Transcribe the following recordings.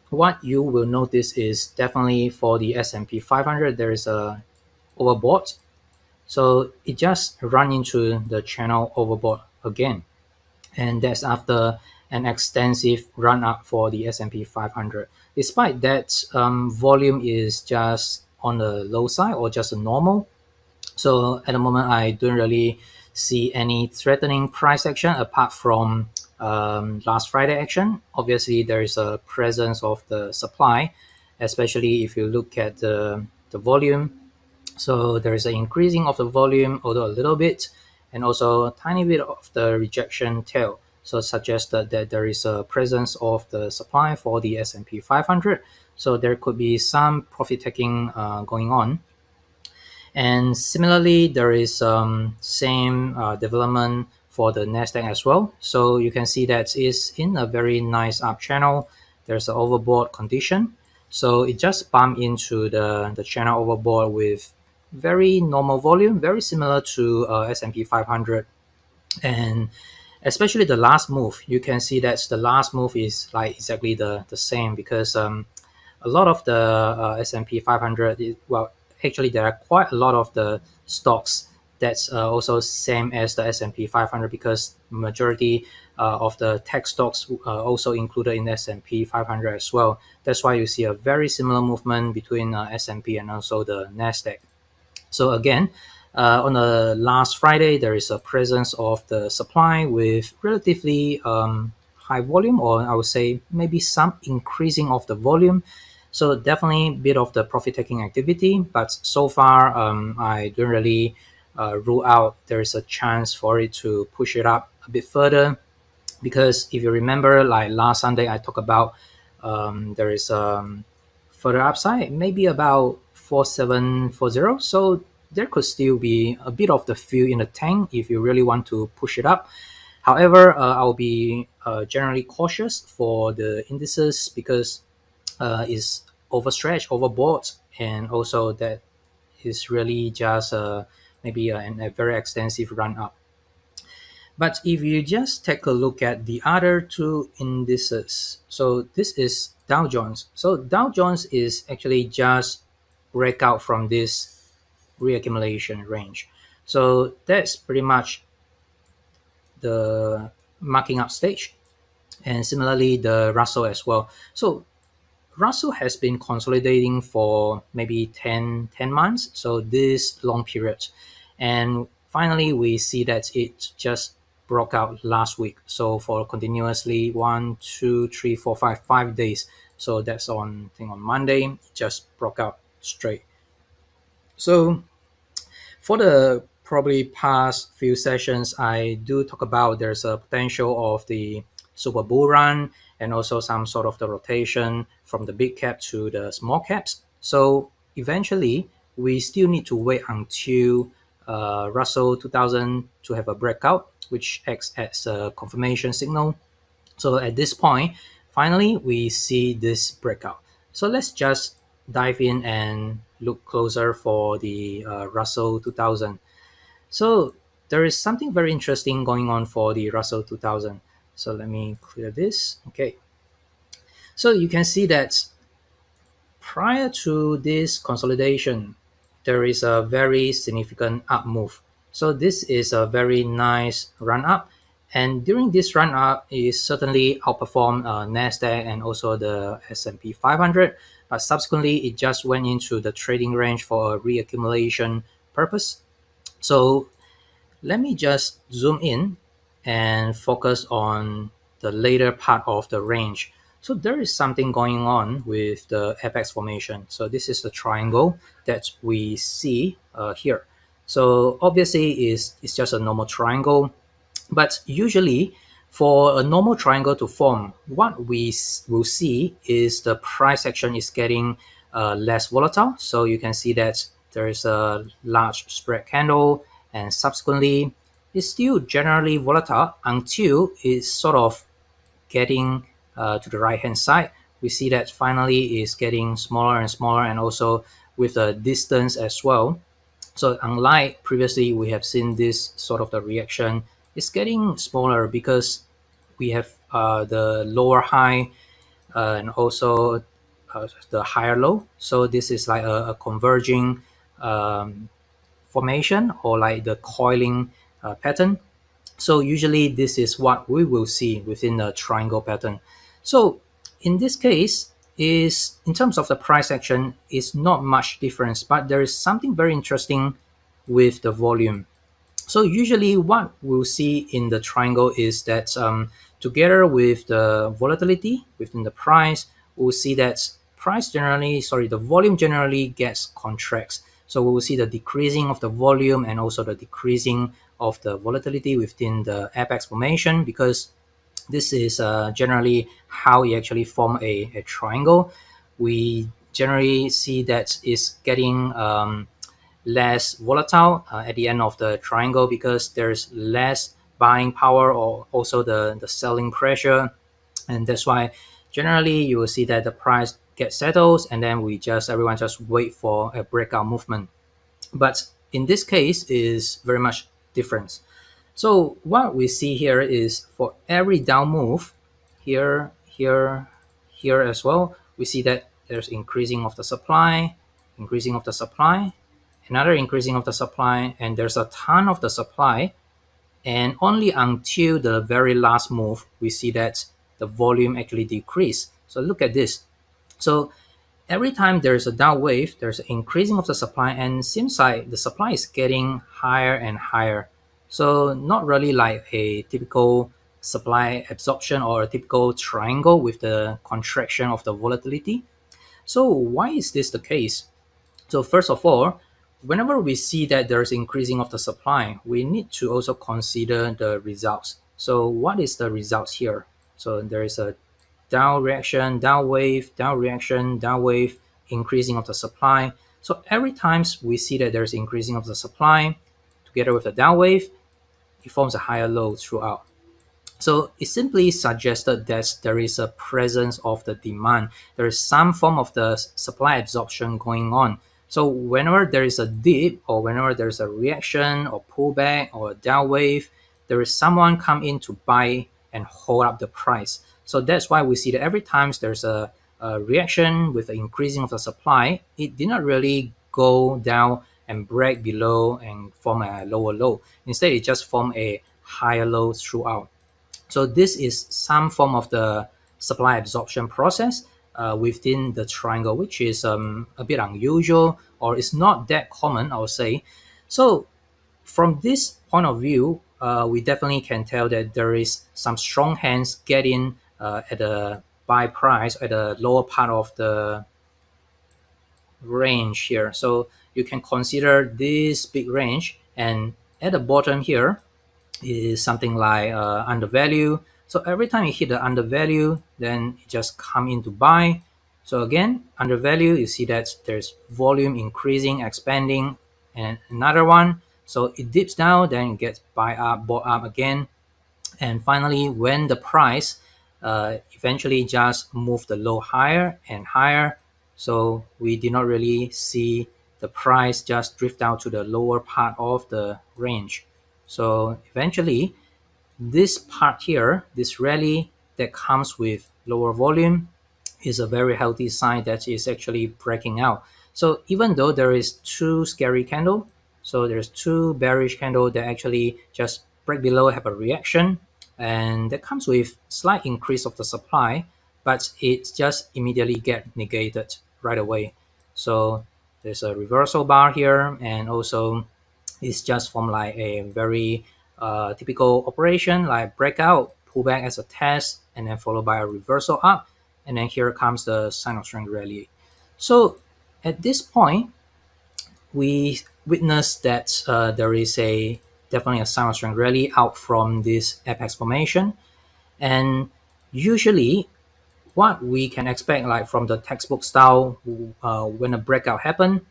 what you will notice is definitely for the S&P 500, there is a overbought. So it just run into the channel overbought again. And that's after an extensive run up for the S&P 500. Despite that, volume is just on the low side or just a normal. So at the moment, I don't really see any threatening price action apart from last Friday action. Obviously, there is a presence of the supply, especially if you look at the volume. So there is an increasing of the volume, although a little bit, and also a tiny bit of the rejection tail. So suggested that there is a presence of the supply for the S&P 500. So there could be some profit taking going on. And similarly, there is same development for the Nasdaq as well. So you can see that it's in a very nice up channel. There's an overbought condition. So it just bumped into the channel overbought with very normal volume, very similar to S&P 500. And especially the last move, you can see that the last move is like exactly the same because a lot of the S&P 500, well, actually there are quite a lot of the stocks that's also same as the S&P 500 because majority of the tech stocks also included in the S&P 500 as well. That's why you see a very similar movement between S&P and also the Nasdaq. So again, on the last Friday, there is a presence of the supply with relatively high volume, or I would say maybe some increasing of the volume. So definitely a bit of the profit taking activity, but so far I don't really rule out there is a chance for it to push it up a bit further. Because if you remember, like last Sunday, I talked about there is further upside, maybe about 4740. So there could still be a bit of the fuel in the tank if you really want to push it up. However, I'll be generally cautious for the indices because it's overstretched, overbought, and also that is really just maybe a very extensive run up. But if you just take a look at the other two indices, so this is Dow Jones. So Dow Jones is actually just break out from this reaccumulation range. So that's pretty much the marking up stage. And similarly, the Russell as well. So Russell has been consolidating for maybe 10 months, so this long period. And finally, we see that it just broke out last week. So for continuously 5 days. So that's on, I think on Monday, it just broke out straight. So for the probably past few sessions, I do talk about there's a potential of the super bull run and also some sort of the rotation from the big cap to the small caps. So eventually, we still need to wait until Russell 2000 to have a breakout, which acts as a confirmation signal. So at this point, finally, we see this breakout. So let's just dive in and look closer for the Russell 2000. So there is something very interesting going on for the Russell 2000. So let me clear this. Okay. So you can see that prior to this consolidation, there is a very significant up move. So this is a very nice run up. And during this run up, it certainly outperformed Nasdaq and also the S&P 500. But subsequently, it just went into the trading range for a reaccumulation purpose. So let me just zoom in and focus on the later part of the range. So there is something going on with the apex formation. So this is the triangle that we see here. So obviously it's just a normal triangle, but usually for a normal triangle to form, what we will see is the price action is getting less volatile. So you can see that there is a large spread candle, and subsequently it's still generally volatile until it's sort of getting to the right hand side. We see that finally is getting smaller and smaller, and also with the distance as well. So unlike previously, we have seen this sort of the reaction, it's getting smaller because we have the lower high and also the higher low. So this is like a converging um, formation, or like the coiling pattern. So usually this is what we will see within the triangle pattern. So in this case, is in terms of the price action is not much difference, but there is something very interesting with the volume. So usually what we'll see in the triangle is that together with the volatility within the price, we'll see that the volume generally gets contracts. So we will see the decreasing of the volume and also the decreasing of the volatility within the apex formation, because this is generally how you actually form a triangle. We generally see that it's getting less volatile at the end of the triangle, because there's less buying power or also the selling pressure. And that's why generally you will see that the price gets settled, and then everyone just wait for a breakout movement. But in this case is very much different. So what we see here is for every down move, here, here, here as well, we see that there's increasing of the supply, increasing of the supply, another increasing of the supply, and there's a ton of the supply. And only until the very last move, we see that the volume actually decrease. So look at this. So every time there's a down wave, there's an increasing of the supply, and it seems like the supply is getting higher and higher. So not really like a typical supply absorption or a typical triangle with the contraction of the volatility. So why is this the case? So first of all, whenever we see that there's increasing of the supply, we need to also consider the results. So what is the results here? So there is a down reaction, down wave, down reaction, down wave, increasing of the supply. So every time we see that there's increasing of the supply, together with the down wave, it forms a higher low throughout. So it simply suggested that there is a presence of the demand. There is some form of the supply absorption going on. So whenever there is a dip, or whenever there is a reaction or pullback or a down wave, there is someone come in to buy and hold up the price. So that's why we see that every time there's a reaction with the increasing of the supply, it did not really go down and break below and form a lower low. Instead, it just formed a higher low throughout. So this is some form of the supply absorption process within the triangle, which is a bit unusual, or it's not that common, I would say. So from this point of view, we definitely can tell that there is some strong hands getting at the buy price at the lower part of the range here. So you can consider this big range, and at the bottom here, is something like undervalue. So every time you hit the undervalue, then it just come into buy. So again, undervalue, you see that there's volume increasing, expanding, and another one. So it dips down, then it gets buy up, bought up again. And finally, when the price eventually just move the low higher and higher, so we did not really see the price just drift down to the lower part of the range. So eventually, this part here, this rally that comes with lower volume, is a very healthy sign that is actually breaking out. So even though there is two scary candle, so there's two bearish candle that actually just break below, have a reaction, and that comes with slight increase of the supply, but it just immediately get negated right away. So there's a reversal bar here, and also it's just from like a very typical operation, like breakout, pullback as a test, and then followed by a reversal up, and then here comes the sign of strength rally. So at this point, we witness that there is a definitely a sign of strength rally out from this apex formation, and usually what we can expect, like from the textbook style, when a breakout happen,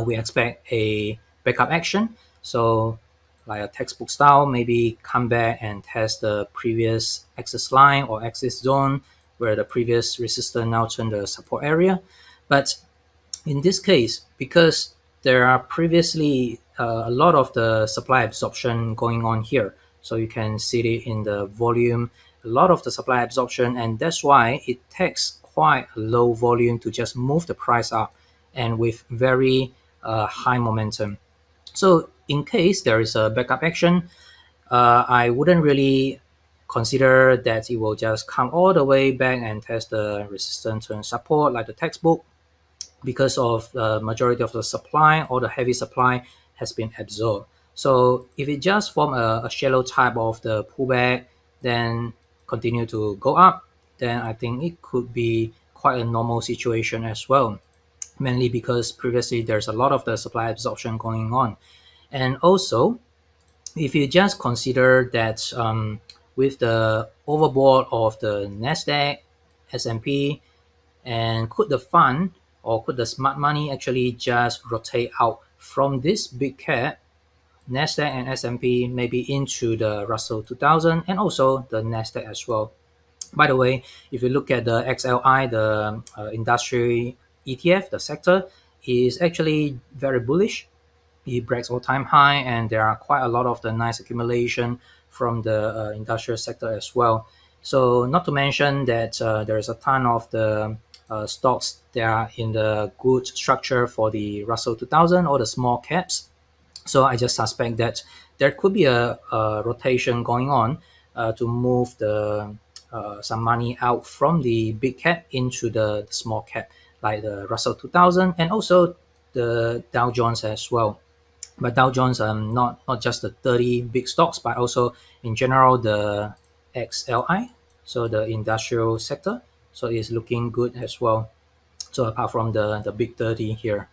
we expect a backup action. So like a textbook style, maybe come back and test the previous axis line or axis zone where the previous resistance now turned the support area. But in this case, because there are previously a lot of the supply absorption going on here, so you can see it in the volume a lot of the supply absorption, and that's why it takes quite a low volume to just move the price up and with very high momentum. So in case there is a backup action, I wouldn't really consider that it will just come all the way back and test the resistance and support like the textbook, because of the majority of the supply or the heavy supply has been absorbed. So if it just form a shallow type of the pullback, then continue to go up, then I think it could be quite a normal situation as well. Mainly because previously there's a lot of the supply absorption going on. And also, if you just consider that with the overbought of the Nasdaq, S&P, and could the fund or could the smart money actually just rotate out from this big cap, Nasdaq and S&P, maybe into the Russell 2000 and also the Nasdaq as well. By the way, if you look at the XLI, the industry ETF, the sector is actually very bullish. It breaks all-time high, and there are quite a lot of the nice accumulation from the industrial sector as well. So not to mention that there is a ton of the stocks that are in the good structure for the Russell 2000 or the small caps. So I just suspect that there could be a rotation going on to move the some money out from the big cap into the small cap, like the Russell 2000 and also the Dow Jones as well. But Dow Jones, not just the 30 big stocks, but also in general the XLI, so the industrial sector. So it's looking good as well. So apart from the big 30 here.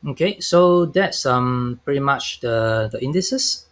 Okay, so that's pretty much the indices.